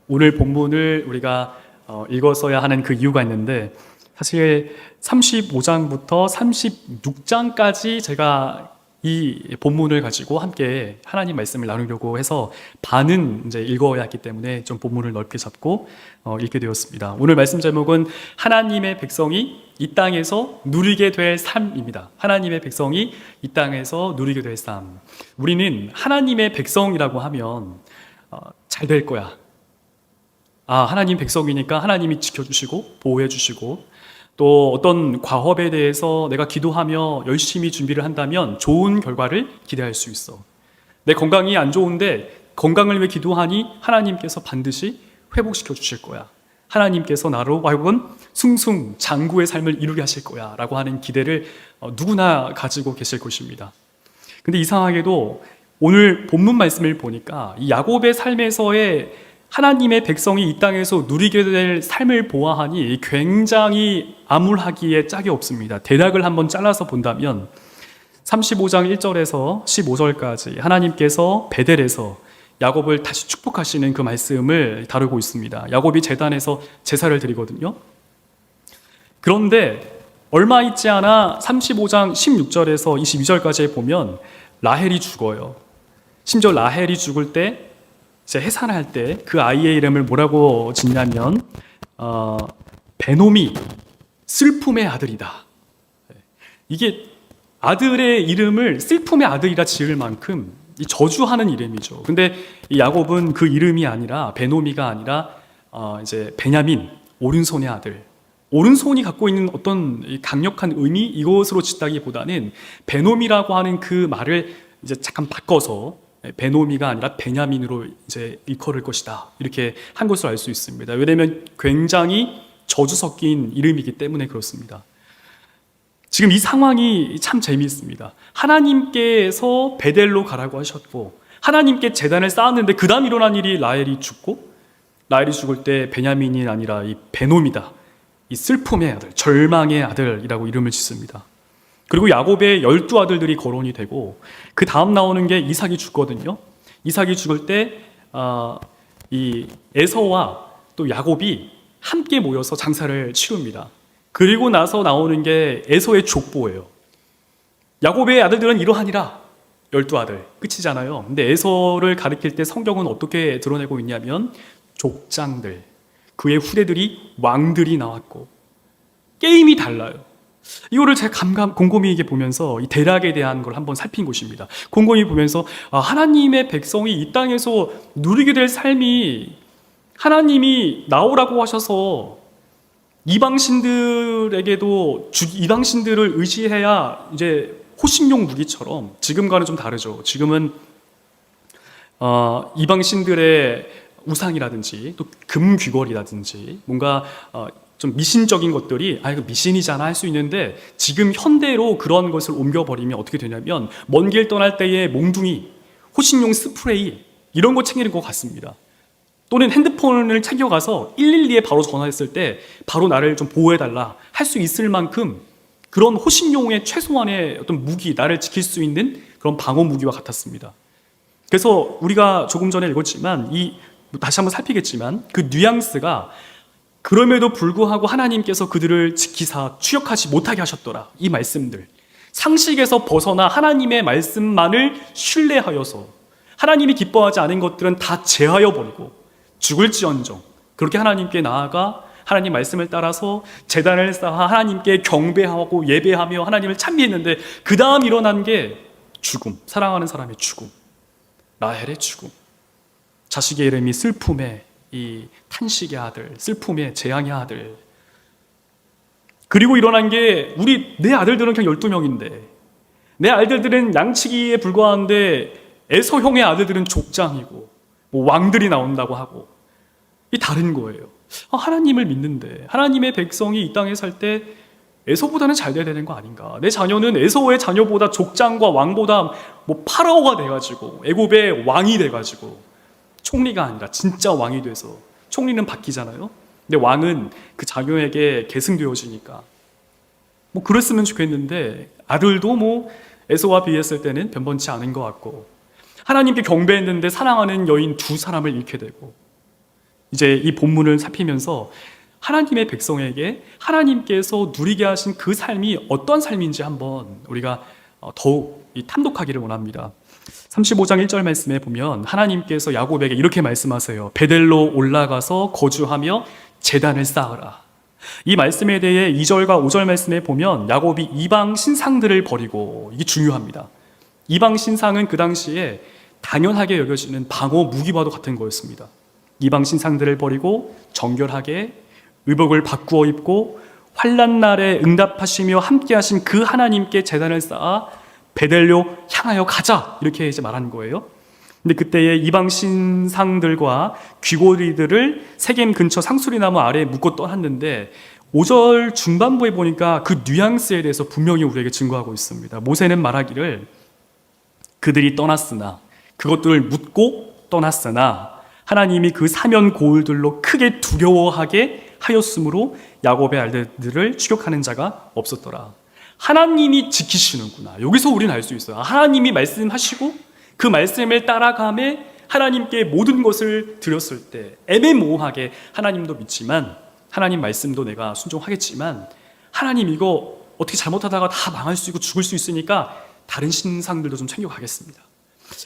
오늘 본문을 우리가 읽었어야 하는 그 이유가 있는데, 사실 35장부터 36장까지 제가 이 본문을 가지고 함께 하나님 말씀을 나누려고 해서 반은 이제 읽어야 했기 때문에 좀 본문을 넓게 잡고 읽게 되었습니다. 오늘 말씀 제목은 하나님의 백성이 이 땅에서 누리게 될 삶입니다. 하나님의 백성이 이 땅에서 누리게 될 삶. 우리는 하나님의 백성이라고 하면 잘 될 거야. 하나님 백성이니까 하나님이 지켜주시고 보호해주시고, 또 어떤 과업에 대해서 내가 기도하며 열심히 준비를 한다면 좋은 결과를 기대할 수 있어. 내 건강이 안 좋은데 건강을 위해 기도하니 하나님께서 반드시 회복시켜 주실 거야. 하나님께서 나로 하여금 승승장구의 삶을 이루게 하실 거야 라고 하는 기대를 누구나 가지고 계실 것입니다. 근데 이상하게도 오늘 본문 말씀을 보니까 이 야곱의 삶에서의 하나님의 백성이 이 땅에서 누리게 될 삶을 보아하니 굉장히 암울하기에 짝이 없습니다. 대략을 한번 잘라서 본다면 35장 1절에서 15절까지 하나님께서 베델에서 야곱을 다시 축복하시는 그 말씀을 다루고 있습니다. 야곱이 제단에서 제사를 드리거든요. 그런데 얼마 있지 않아 35장 16절에서 22절까지 보면 라헬이 죽어요. 심지어 라헬이 죽을 때 이제 해산할 때 그 아이의 이름을 뭐라고 짓냐면 베노미, 슬픔의 아들이다. 이게 아들의 이름을 슬픔의 아들이라 지을 만큼 저주하는 이름이죠. 근데 이 야곱은 그 이름이 아니라 베노미가 아니라 이제 베냐민, 오른손의 아들. 오른손이 갖고 있는 어떤 강력한 의미, 이것으로 짓다기보다는 베노미라고 하는 그 말을 이제 잠깐 바꿔서 베노미가 아니라 베냐민으로 이제 일컬을 것이다, 이렇게 한 것을 알 수 있습니다. 왜냐하면 굉장히 저주 섞인 이름이기 때문에 그렇습니다. 지금 이 상황이 참 재미있습니다. 하나님께서 베델로 가라고 하셨고 하나님께 제단을 쌓았는데 그 다음 일어난 일이 라헬이 죽고, 라헬이 죽을 때 베냐민이 아니라 이 베놈이다, 이 슬픔의 아들, 절망의 아들이라고 이름을 짓습니다. 그리고 야곱의 12아들들이 거론이 되고 그 다음 나오는 게 이삭이 죽거든요. 이삭이 죽을 때 이 에서와 또 야곱이 함께 모여서 장사를 치릅니다. 그리고 나서 나오는 게 에서의 족보예요. 야곱의 아들들은 이러하니라, 12아들 끝이잖아요. 근데 에서를 가리킬 때 성경은 어떻게 드러내고 있냐면 족장들, 그의 후대들이 왕들이 나왔고, 게임이 달라요. 이거를 제가 곰곰이 이게 보면서 이 대략에 대한 걸 한번 살핀 것입니다. 곰곰이 보면서 하나님의 백성이 이 땅에서 누리게 될 삶이, 하나님이 나오라고 하셔서 이방신들에게도 이방신들을 의지해야 이제 호신용 무기처럼, 지금과는 좀 다르죠. 지금은 이방신들의 우상이라든지 또 금귀걸이라든지 뭔가 좀 미신적인 것들이 이거 미신이잖아 할 수 있는데, 지금 현대로 그런 것을 옮겨버리면 어떻게 되냐면 먼 길 떠날 때의 몽둥이, 호신용 스프레이 이런 거 챙기는 것 같습니다. 또는 핸드폰을 챙겨가서 112에 바로 전화했을 때 바로 나를 좀 보호해달라 할 수 있을 만큼 그런 호신용의 최소한의 어떤 무기, 나를 지킬 수 있는 그런 방어 무기와 같았습니다. 그래서 우리가 조금 전에 읽었지만 다시 한번 살피겠지만 그 뉘앙스가, 그럼에도 불구하고 하나님께서 그들을 지키사 추역하지 못하게 하셨더라, 이 말씀들, 상식에서 벗어나 하나님의 말씀만을 신뢰하여서 하나님이 기뻐하지 않은 것들은 다 제하여 버리고 죽을지언정 그렇게 하나님께 나아가 하나님 말씀을 따라서 제단을 쌓아 하나님께 경배하고 예배하며 하나님을 찬미했는데 그 다음 일어난 게 죽음, 사랑하는 사람의 죽음, 라헬의 죽음, 자식의 이름이 슬픔의 이 탄식의 아들, 슬픔의 재앙의 아들. 그리고 일어난 게, 내 아들들은 그냥 12명인데 내 아들들은 양치기에 불과한데 에서 형의 아들들은 족장이고 왕들이 나온다고 하고, 이 다른 거예요. 하나님을 믿는데 하나님의 백성이 이 땅에 살 때 에서보다는 잘 돼야 되는 거 아닌가? 내 자녀는 에서의 자녀보다 족장과 왕보다 파라오가 돼가지고 애굽의 왕이 돼가지고, 총리가 아니라 진짜 왕이 돼서, 총리는 바뀌잖아요. 근데 왕은 그 자녀에게 계승되어지니까 그랬으면 좋겠는데, 아들도 에서와 비했을 때는 변변치 않은 것 같고, 하나님께 경배했는데 사랑하는 여인 2 사람을 잃게 되고, 이제 이 본문을 살피면서 하나님의 백성에게 하나님께서 누리게 하신 그 삶이 어떤 삶인지 한번 우리가 더욱 탐독하기를 원합니다. 35장 1절 말씀에 보면 하나님께서 야곱에게 이렇게 말씀하세요. 베델로 올라가서 거주하며 제단을 쌓으라. 이 말씀에 대해 2절과 5절 말씀에 보면 야곱이 이방 신상들을 버리고, 이게 중요합니다. 이방 신상은 그 당시에 당연하게 여겨지는 방어 무기와도 같은 거였습니다. 이방 신상들을 버리고 정결하게 의복을 바꾸어 입고 환난 날에 응답하시며 함께하신 그 하나님께 제단을 쌓아 베델로 향하여 가자, 이렇게 이제 말한 거예요. 근데 그때의 이방 신상들과 귀고리들을 세겜 근처 상수리나무 아래에 묶어 떠났는데 5절 중반부에 보니까 그 뉘앙스에 대해서 분명히 우리에게 증거하고 있습니다. 모세는 말하기를 그들이 떠났으나, 그것들을 묻고 떠났으나 하나님이 그 사면 고울들로 크게 두려워하게 하였으므로 야곱의 아들들을 추격하는 자가 없었더라. 하나님이 지키시는구나. 여기서 우리는 알 수 있어요. 하나님이 말씀하시고 그 말씀을 따라가며 하나님께 모든 것을 드렸을 때 애매모호하게 하나님도 믿지만, 하나님 말씀도 내가 순종하겠지만, 하나님 이거 어떻게 잘못하다가 다 망할 수 있고 죽을 수 있으니까 다른 신상들도 좀 챙겨가겠습니다.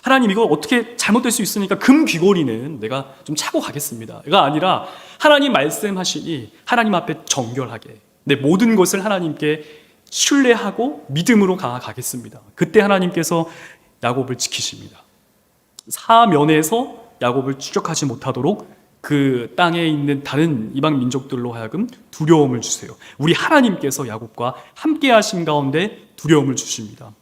하나님 이거 어떻게 잘못될 수 있으니까 금 귀걸이는 내가 좀 차고 가겠습니다. 이가 아니라 하나님 말씀하시니 하나님 앞에 정결하게 내 모든 것을 하나님께 신뢰하고 믿음으로 가겠습니다. 그때 하나님께서 야곱을 지키십니다. 사면에서 야곱을 추격하지 못하도록 그 땅에 있는 다른 이방 민족들로 하여금 두려움을 주세요. 우리 하나님께서 야곱과 함께 하신 가운데 두려움을 주십니다.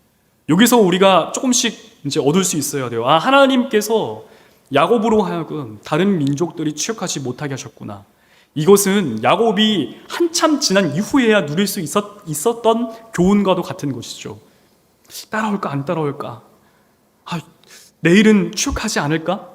여기서 우리가 조금씩 이제 얻을 수 있어야 돼요. 하나님께서 야곱으로 하여금 다른 민족들이 추격하지 못하게 하셨구나. 이것은 야곱이 한참 지난 이후에야 누릴 수 있었던 교훈과도 같은 것이죠. 따라올까 안 따라올까? 내일은 추격하지 않을까?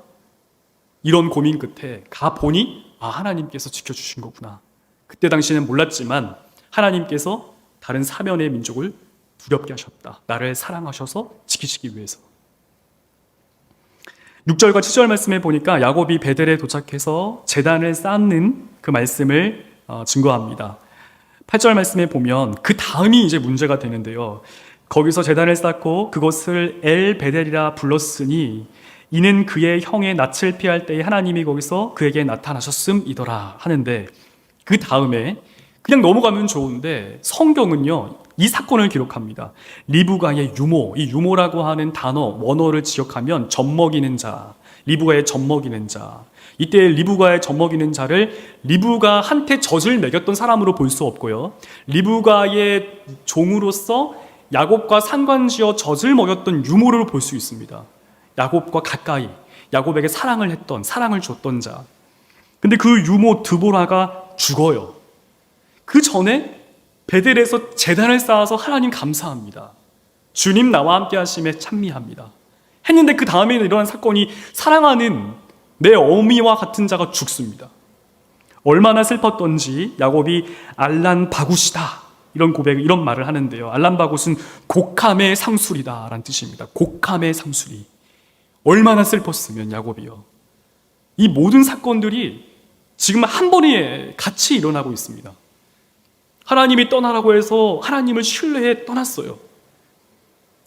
이런 고민 끝에 가보니 하나님께서 지켜주신 거구나. 그때 당시에는 몰랐지만 하나님께서 다른 사면의 민족을 두렵게 하셨다. 나를 사랑하셔서 지키시기 위해서. 6절과 7절 말씀에 보니까 야곱이 베델에 도착해서 제단을 쌓는 그 말씀을 증거합니다. 8절 말씀에 보면 그 다음이 이제 문제가 되는데요. 거기서 제단을 쌓고 그것을 엘 베델이라 불렀으니 이는 그의 형의 낯을 피할 때에 하나님이 거기서 그에게 나타나셨음이더라 하는데, 그 다음에 그냥 넘어가면 좋은데 성경은요 이 사건을 기록합니다. 리브가의 유모, 이 유모라고 하는 단어 원어를 지역하면 젖먹이는 자, 리브가의 젖먹이는 자. 이때 리브가의 젖먹이는 자를 리브가한테 젖을 먹였던 사람으로 볼 수 없고요, 리브가의 종으로서 야곱과 상관지어 젖을 먹였던 유모를 볼 수 있습니다. 야곱과 가까이 야곱에게 사랑을 했던, 사랑을 줬던 자. 근데 그 유모 드보라가 죽어요. 그 전에 베델에서 제단을 쌓아서 하나님 감사합니다. 주님 나와 함께 하심에 찬미합니다. 했는데 그 다음에 일어난 사건이 사랑하는 내 어미와 같은 자가 죽습니다. 얼마나 슬펐던지 야곱이 알란 바굿이다 이런 고백, 이런 말을 하는데요. 알란 바굿은 곡함의 상술이다 라는 뜻입니다. 곡함의 상술이. 얼마나 슬펐으면 야곱이요. 이 모든 사건들이 지금 한 번에 같이 일어나고 있습니다. 하나님이 떠나라고 해서 하나님을 신뢰해 떠났어요.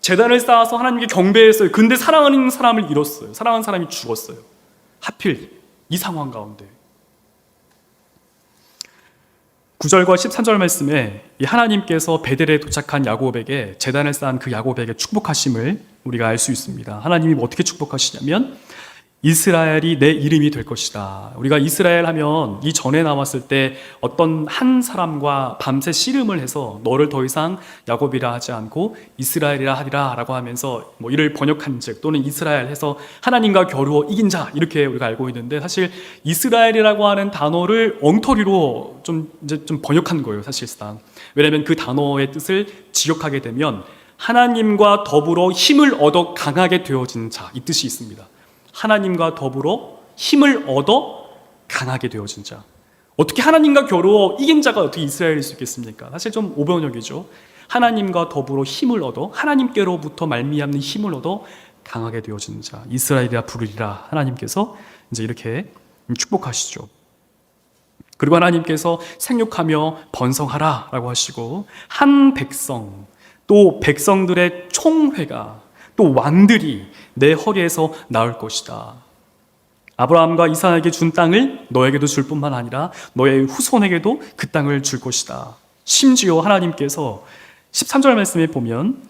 제단을 쌓아서 하나님께 경배했어요. 근데 사랑하는 사람을 잃었어요. 사랑하는 사람이 죽었어요. 하필 이 상황 가운데. 9절과 13절 말씀에 이 하나님께서 베델에 도착한 야곱에게, 제단을 쌓은 그 야곱에게 축복하심을 우리가 알 수 있습니다. 하나님이 어떻게 축복하시냐면 이스라엘이 내 이름이 될 것이다. 우리가 이스라엘 하면 이 전에 나왔을 때 어떤 한 사람과 밤새 씨름을 해서 너를 더 이상 야곱이라 하지 않고 이스라엘이라 하리라 라고 하면서 이를 번역한 즉, 또는 이스라엘 해서 하나님과 겨루어 이긴 자, 이렇게 우리가 알고 있는데, 사실 이스라엘이라고 하는 단어를 엉터리로 좀 번역한 거예요, 사실상. 왜냐하면 그 단어의 뜻을 지역하게 되면 하나님과 더불어 힘을 얻어 강하게 되어진 자, 이 뜻이 있습니다. 하나님과 더불어 힘을 얻어 강하게 되어진 자. 어떻게 하나님과 겨루어 이긴 자가 어떻게 이스라엘일 수 있겠습니까? 사실 좀 오번역이죠. 하나님과 더불어 힘을 얻어, 하나님께로부터 말미암는 힘을 얻어 강하게 되어진 자, 이스라엘이라 부르리라. 하나님께서 이제 이렇게 축복하시죠. 그리고 하나님께서 생육하며 번성하라 라고 하시고, 한 백성, 또 백성들의 총회가, 또 왕들이 내 허리에서 나올 것이다. 아브라함과 이삭에게 준 땅을 너에게도 줄 뿐만 아니라 너의 후손에게도 그 땅을 줄 것이다. 심지어 하나님께서 13절 말씀에 보면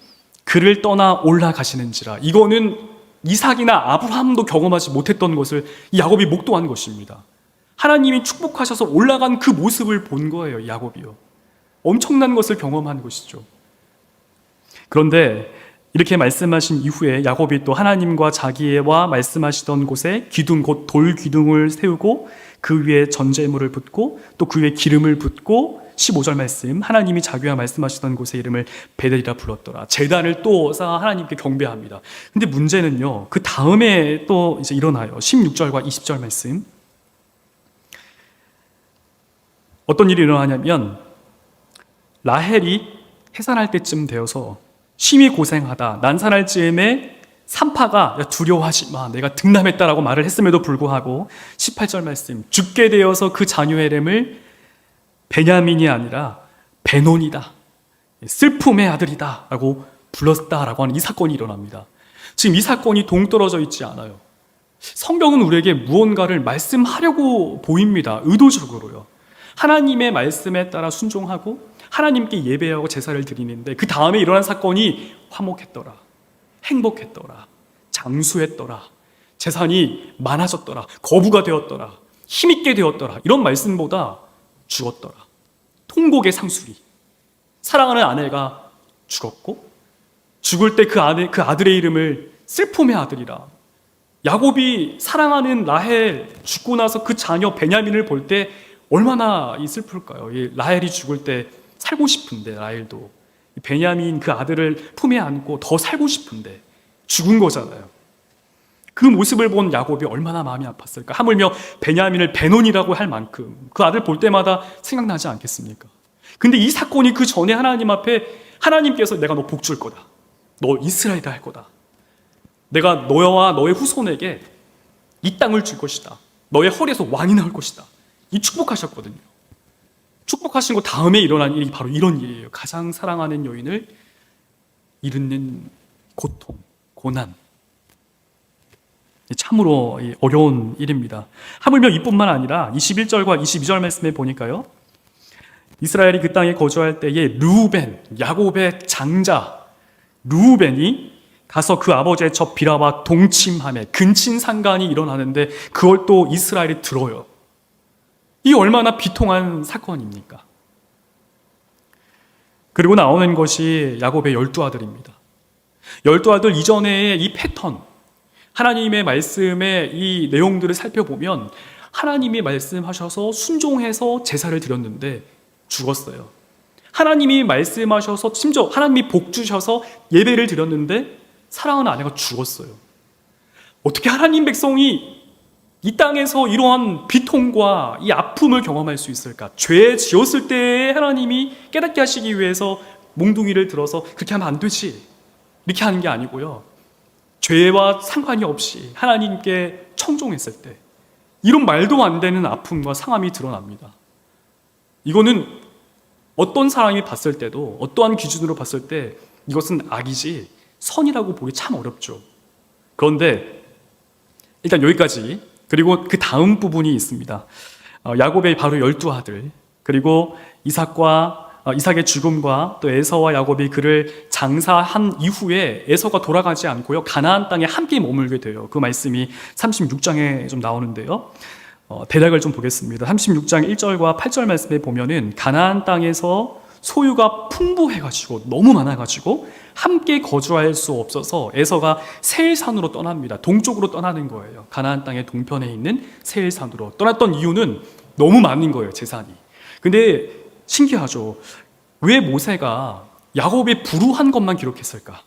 그를 떠나 올라가시는지라, 이거는 이삭이나 아브라함도 경험하지 못했던 것을 이 야곱이 목도한 것입니다. 하나님이 축복하셔서 올라간 그 모습을 본 거예요, 야곱이요. 엄청난 것을 경험한 것이죠. 그런데 이렇게 말씀하신 이후에 야곱이 또 하나님과 자기와 말씀하시던 곳에 기둥, 곧 돌 기둥을 세우고 그 위에 전제물을 붓고 또 그 위에 기름을 붓고 15절 말씀, 하나님이 자기와 말씀하시던 곳의 이름을 베델이라 불렀더라. 제단을 또 쌓아 하나님께 경배합니다. 근데 문제는요, 그 다음에 또 이제 일어나요. 16절과 20절 말씀. 어떤 일이 일어나냐면, 라헬이 해산할 때쯤 되어서 심히 고생하다 난산할 즈음에 산파가 두려워하지 마, 내가 등남했다라고 말을 했음에도 불구하고 18절 말씀, 죽게 되어서 그 자녀의 이름을 베냐민이 아니라 베논이다, 슬픔의 아들이다 라고 불렀다라고 하는 이 사건이 일어납니다. 지금 이 사건이 동떨어져 있지 않아요. 성경은 우리에게 무언가를 말씀하려고 보입니다. 의도적으로요. 하나님의 말씀에 따라 순종하고 하나님께 예배하고 제사를 드리는데, 그 다음에 일어난 사건이 화목했더라, 행복했더라, 장수했더라, 재산이 많아졌더라, 거부가 되었더라, 힘있게 되었더라, 이런 말씀보다 죽었더라. 통곡의 상수리, 사랑하는 아내가 죽었고, 죽을 때 그 아들의 이름을 슬픔의 아들이라. 야곱이 사랑하는 라헬 죽고 나서 그 자녀 베냐민을 볼 때 얼마나 슬플까요? 라헬이 죽을 때 살고 싶은데, 라헬도 베냐민 그 아들을 품에 안고 더 살고 싶은데 죽은 거잖아요. 그 모습을 본 야곱이 얼마나 마음이 아팠을까. 하물며 베냐민을 베논이라고 할 만큼 그 아들 볼 때마다 생각나지 않겠습니까? 근데 이 사건이 그 전에 하나님 앞에, 하나님께서 내가 너 복 줄 거다, 너 이스라엘이다 할 거다, 내가 너와 너의 후손에게 이 땅을 줄 것이다, 너의 허리에서 왕이 나올 것이다, 이 축복하셨거든요. 축복하신 거 다음에 일어난 일이 바로 이런 일이에요. 가장 사랑하는 여인을 잃는 고통, 고난. 참으로 어려운 일입니다. 하물며 이뿐만 아니라 21절과 22절 말씀에 보니까요, 이스라엘이 그 땅에 거주할 때에 르우벤, 야곱의 장자 르우벤이 가서 그 아버지의 첩 비라와 동침함에 근친상간이 일어나는데 그걸 또 이스라엘이 들어요. 이 얼마나 비통한 사건입니까? 그리고 나오는 것이 야곱의 12아들입니다. 12아들 이전의 이 패턴, 하나님의 말씀의 이 내용들을 살펴보면 하나님이 말씀하셔서 순종해서 제사를 드렸는데 죽었어요. 하나님이 말씀하셔서, 심지어 하나님이 복 주셔서 예배를 드렸는데 사랑하는 아내가 죽었어요. 어떻게 하나님 백성이 이 땅에서 이러한 비통과 이 아픔을 경험할 수 있을까? 죄 지었을 때 하나님이 깨닫게 하시기 위해서 몽둥이를 들어서 그렇게 하면 안 되지, 이렇게 하는 게 아니고요, 죄와 상관이 없이 하나님께 청종했을 때 이런 말도 안 되는 아픔과 상함이 드러납니다. 이거는 어떤 사람이 봤을 때도, 어떠한 기준으로 봤을 때 이것은 악이지 선이라고 보기 참 어렵죠. 그런데 일단 여기까지. 그리고 그 다음 부분이 있습니다. 야곱의 바로 12아들, 그리고 이삭의 죽음과 또 에서와 야곱이 그를 장사한 이후에 에서가 돌아가지 않고요, 가나안 땅에 함께 머물게 돼요. 그 말씀이 36장에 좀 나오는데요, 대략을 좀 보겠습니다. 36장 1절과 8절 말씀에 보면은 가나안 땅에서 소유가 풍부해가지고, 너무 많아가지고 함께 거주할 수 없어서 에서가 세일산으로 떠납니다. 동쪽으로 떠나는 거예요. 가나안 땅의 동편에 있는 세일산으로 떠났던 이유는 너무 많은 거예요, 재산이. 근데 신기하죠. 왜 모세가 야곱의 불우한 것만 기록했을까?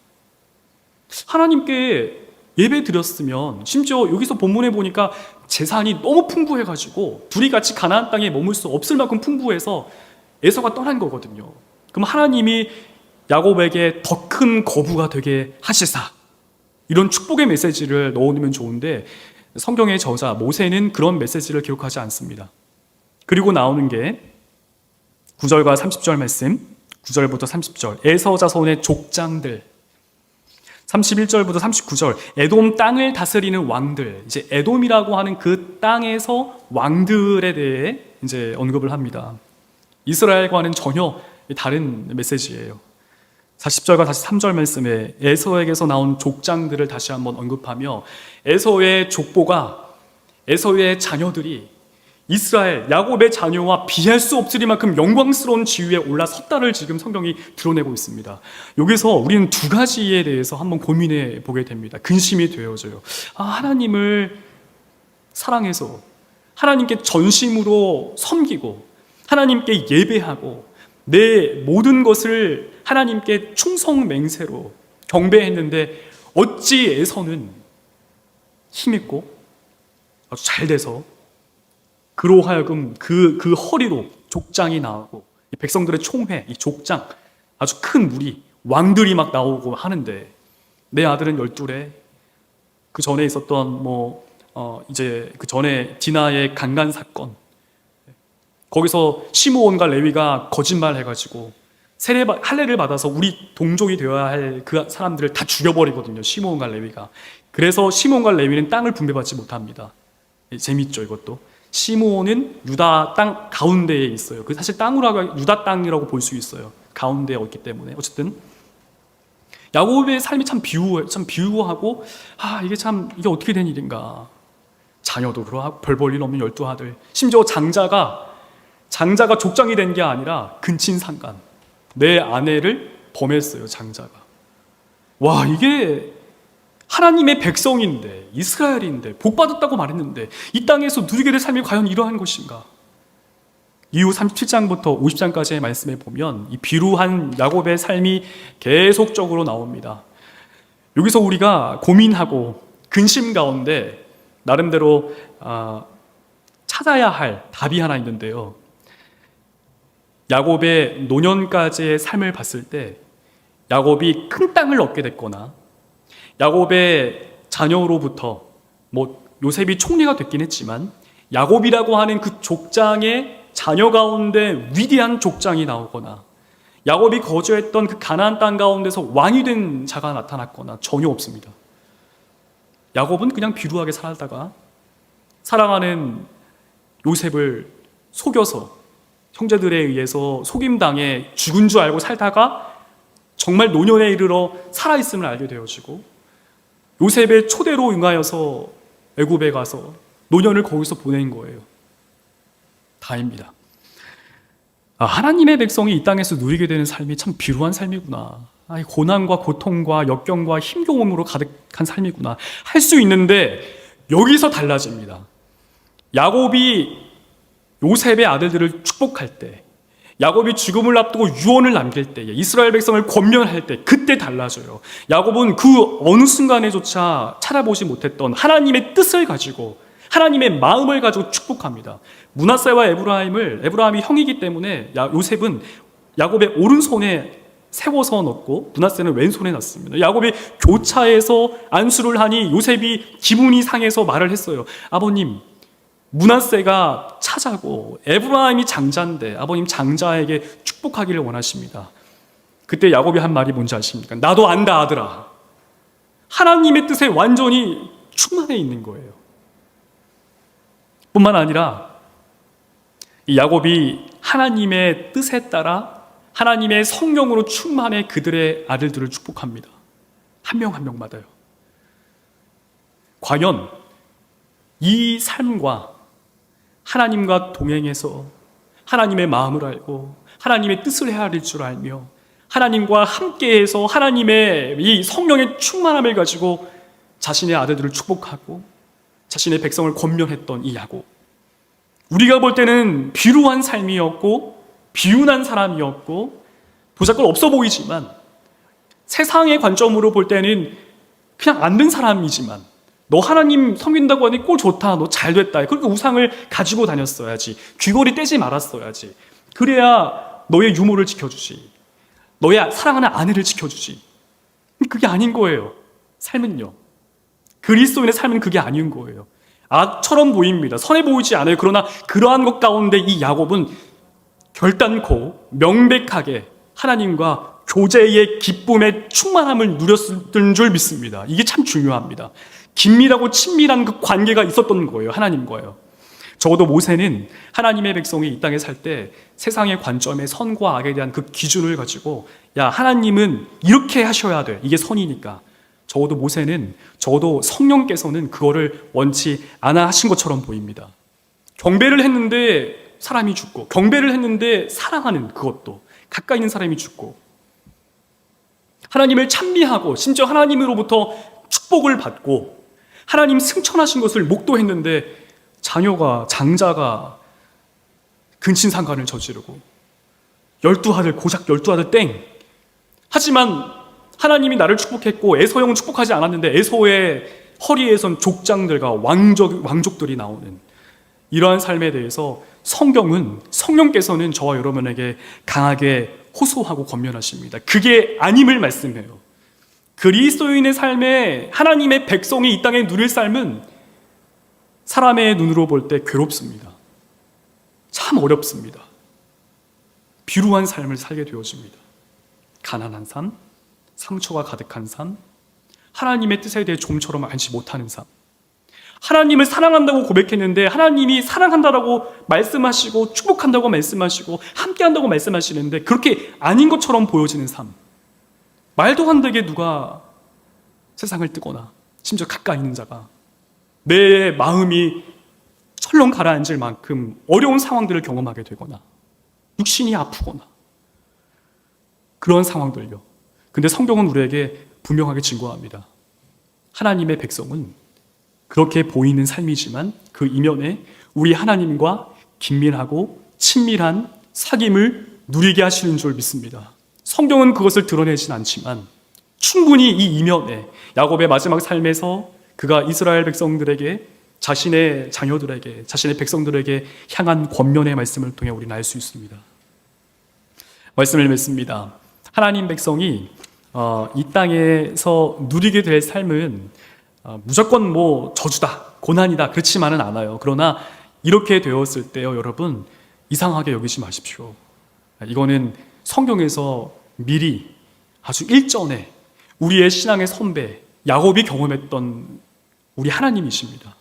하나님께 예배 드렸으면, 심지어 여기서 본문에 보니까 재산이 너무 풍부해가지고 둘이 같이 가나안 땅에 머물 수 없을 만큼 풍부해서 에서가 떠난 거거든요. 그럼 하나님이 야곱에게 더 큰 거부가 되게 하시사, 이런 축복의 메시지를 넣어놓으면 좋은데 성경의 저자 모세는 그런 메시지를 기록하지 않습니다. 그리고 나오는 게 9절과 30절 말씀, 9절부터 30절, 에서 자손의 족장들, 31절부터 39절, 에돔 땅을 다스리는 왕들, 이제 에돔이라고 하는 그 땅에서 왕들에 대해 이제 언급을 합니다. 이스라엘과는 전혀 다른 메시지예요. 40절과 43절 말씀에 에서에게서 나온 족장들을 다시 한번 언급하며 에서의 족보가, 에서의 자녀들이 이스라엘, 야곱의 자녀와 비할 수 없으리만큼 영광스러운 지위에 올라섰다를 지금 성경이 드러내고 있습니다. 여기서 우리는 두 가지에 대해서 한번 고민해 보게 됩니다. 근심이 되어져요. 하나님을 사랑해서 하나님께 전심으로 섬기고 하나님께 예배하고 내 모든 것을 하나님께 충성맹세로 경배했는데 어찌 에서는 힘있고 아주 잘 돼서 그로 하여금 그 허리로 족장이 나오고 이 백성들의 총회, 이 족장, 아주 큰 무리, 왕들이 막 나오고 하는데 내 아들은 12래. 그 전에 있었던 이제 그 전에 디나의 강간 사건, 거기서 시므온과 레위가 거짓말 해가지고 할례를 받아서 우리 동족이 되어야 할 그 사람들을 다 죽여버리거든요. 시므온과 레위가. 그래서 시므온과 레위는 땅을 분배받지 못합니다. 재밌죠, 이것도. 시므온은 유다 땅 가운데에 있어요. 그 사실 땅으로 유다 땅이라고 볼 수 있어요. 가운데에 있기 때문에. 어쨌든 야곱의 삶이 참 비유하고 이게 어떻게 된 일인가. 자녀도 그러하고 별 볼 일 없는 12아들. 심지어 장자가 족장이 된 게 아니라 근친상간. 내 아내를 범했어요, 장자가. 와, 이게 하나님의 백성인데, 이스라엘인데, 복받았다고 말했는데 이 땅에서 누리게 될 삶이 과연 이러한 것인가? 이후 37장부터 50장까지의 말씀에 보면 이 비루한 야곱의 삶이 계속적으로 나옵니다. 여기서 우리가 고민하고 근심 가운데 나름대로 찾아야 할 답이 하나 있는데요. 야곱의 노년까지의 삶을 봤을 때 야곱이 큰 땅을 얻게 됐거나 야곱의 자녀로부터 요셉이 총리가 됐긴 했지만 야곱이라고 하는 그 족장의 자녀 가운데 위대한 족장이 나오거나 야곱이 거주했던 그 가나안 땅 가운데서 왕이 된 자가 나타났거나 전혀 없습니다. 야곱은 그냥 비루하게 살다가 사랑하는 요셉을 속여서 형제들에 의해서 속임당해 죽은 줄 알고 살다가 정말 노년에 이르러 살아있음을 알게 되어지고 요셉의 초대로 응하여서 애굽에 가서 노년을 거기서 보낸 거예요. 다입니다. 하나님의 백성이 이 땅에서 누리게 되는 삶이 참 비루한 삶이구나. 고난과 고통과 역경과 힘겨움으로 가득한 삶이구나 할 수 있는데 여기서 달라집니다. 야곱이 요셉의 아들들을 축복할 때, 야곱이 죽음을 앞두고 유언을 남길 때에, 이스라엘 백성을 권면할 때 그때 달라져요. 야곱은 그 어느 순간에조차 찾아보지 못했던 하나님의 뜻을 가지고 하나님의 마음을 가지고 축복합니다. 므낫세와 에브라임이 형이기 때문에 요셉은 야곱의 오른손에 세워서 넣고 므낫세는 왼손에 놨습니다. 야곱이 교차해서 안수를 하니 요셉이 기분이 상해서 말을 했어요. 아버님, 므낫세가 차자고 에브라임이 장자인데 아버님 장자에게 축복하기를 원하십니다. 그때 야곱이 한 말이 뭔지 아십니까? 나도 안다, 아들아. 하나님의 뜻에 완전히 충만해 있는 거예요. 뿐만 아니라 이 야곱이 하나님의 뜻에 따라 하나님의 성령으로 충만해 그들의 아들들을 축복합니다. 한 명 한 명마다요. 과연 이 삶과 하나님과 동행해서 하나님의 마음을 알고 하나님의 뜻을 헤아릴 줄 알며 하나님과 함께해서 하나님의 이 성령의 충만함을 가지고 자신의 아들들을 축복하고 자신의 백성을 권면했던 이 야곱, 우리가 볼 때는 비루한 삶이었고 비운한 사람이었고 보잘것 없어 보이지만 세상의 관점으로 볼 때는 그냥 안 된 사람이지만 너 하나님 섬긴다고 하니 꼴 좋다, 너 잘됐다, 그렇게 우상을 가지고 다녔어야지, 귀걸이 떼지 말았어야지, 그래야 너의 유모를 지켜주지, 너의 사랑하는 아내를 지켜주지. 그게 아닌 거예요. 삶은요, 그리스도인의 삶은 그게 아닌 거예요. 악처럼 보입니다. 선해 보이지 않아요. 그러나 그러한 것 가운데 이 야곱은 결단코 명백하게 하나님과 교제의 기쁨의 충만함을 누렸던 줄 믿습니다. 이게 참 중요합니다. 긴밀하고 친밀한 그 관계가 있었던 거예요. 하나님과요. 적어도 모세는 하나님의 백성이 이 땅에 살 때 세상의 관점에 선과 악에 대한 그 기준을 가지고 야, 하나님은 이렇게 하셔야 돼. 이게 선이니까. 적어도 모세는, 적어도 성령께서는 그거를 원치 않아 하신 것처럼 보입니다. 경배를 했는데 사람이 죽고, 경배를 했는데 사랑하는 그것도, 가까이 있는 사람이 죽고, 하나님을 찬미하고 심지어 하나님으로부터 축복을 받고 하나님 승천하신 것을 목도했는데 자녀가, 장자가 근친상간을 저지르고 12아들, 고작 12아들 땡. 하지만 하나님이 나를 축복했고 에서형은 축복하지 않았는데 에서의 허리에선 족장들과 왕족들이 나오는 이러한 삶에 대해서 성령께서는 저와 여러분에게 강하게 호소하고 권면하십니다. 그게 아님을 말씀해요. 그리스도인의 삶에 하나님의 백성이 이 땅에 누릴 삶은 사람의 눈으로 볼 때 괴롭습니다. 참 어렵습니다. 비루한 삶을 살게 되어집니다. 가난한 삶, 상처가 가득한 삶, 하나님의 뜻에 대해 좀처럼 알지 못하는 삶. 하나님을 사랑한다고 고백했는데 하나님이 사랑한다고 말씀하시고 축복한다고 말씀하시고 함께한다고 말씀하시는데 그렇게 아닌 것처럼 보여지는 삶. 말도 안 되게 누가 세상을 뜨거나 심지어 가까이 있는 자가 내 마음이 철렁 가라앉을 만큼 어려운 상황들을 경험하게 되거나 육신이 아프거나 그런 상황들요. 근데 성경은 우리에게 분명하게 증거합니다. 하나님의 백성은 그렇게 보이는 삶이지만 그 이면에 우리 하나님과 긴밀하고 친밀한 사귐을 누리게 하시는 줄 믿습니다. 성경은 그것을 드러내진 않지만 충분히 이 이면에 야곱의 마지막 삶에서 그가 이스라엘 백성들에게 자신의 자녀들에게 자신의 백성들에게 향한 권면의 말씀을 통해 우리는 알 수 있습니다. 말씀을 맺습니다. 하나님 백성이 이 땅에서 누리게 될 삶은 무조건 저주다, 고난이다 그렇지만은 않아요. 그러나 이렇게 되었을 때요, 여러분 이상하게 여기지 마십시오. 이거는 성경에서 미리 아주 일전에 우리의 신앙의 선배 야곱이 경험했던 우리 하나님이십니다.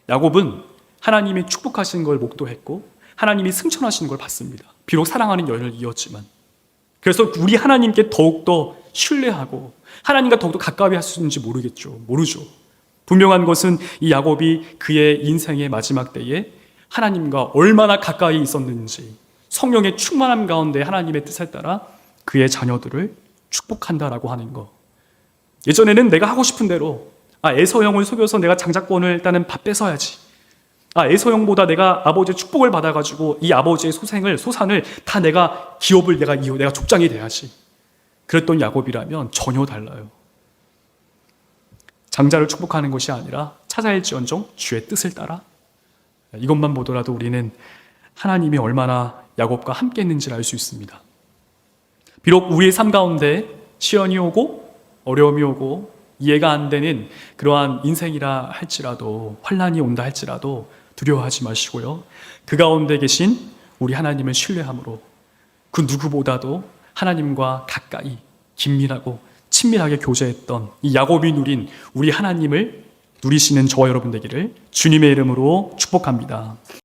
야곱은 하나님이 축복하신 걸 목도했고 하나님이 승천하신 걸 봤습니다. 비록 사랑하는 연을 이었지만 그래서 우리 하나님께 더욱더 신뢰하고 하나님과 더욱더 가까이 하시는지 모르죠. 분명한 것은 이 야곱이 그의 인생의 마지막 때에 하나님과 얼마나 가까이 있었는지 성령의 충만함 가운데 하나님의 뜻에 따라 그의 자녀들을 축복한다라고 하는 거. 예전에는 내가 하고 싶은 대로 에서형을 속여서 내가 장자권을 일단은 다 뺏어야지. 에서형보다 내가 아버지의 축복을 받아가지고 이 아버지의 소산을 다 기업을 내가 족장이 돼야지. 그랬던 야곱이라면 전혀 달라요. 장자를 축복하는 것이 아니라 찾아일지언정 주의 뜻을 따라. 이것만 보더라도 우리는 하나님이 얼마나 야곱과 함께 했는지를 알 수 있습니다. 비록 우리의 삶 가운데 시련이 오고 어려움이 오고 이해가 안 되는 그러한 인생이라 할지라도 환난이 온다 할지라도 두려워하지 마시고요. 그 가운데 계신 우리 하나님을 신뢰함으로 그 누구보다도 하나님과 가까이 긴밀하고 친밀하게 교제했던 이 야곱이 누린 우리 하나님을 누리시는 저와 여러분 되기를 주님의 이름으로 축복합니다.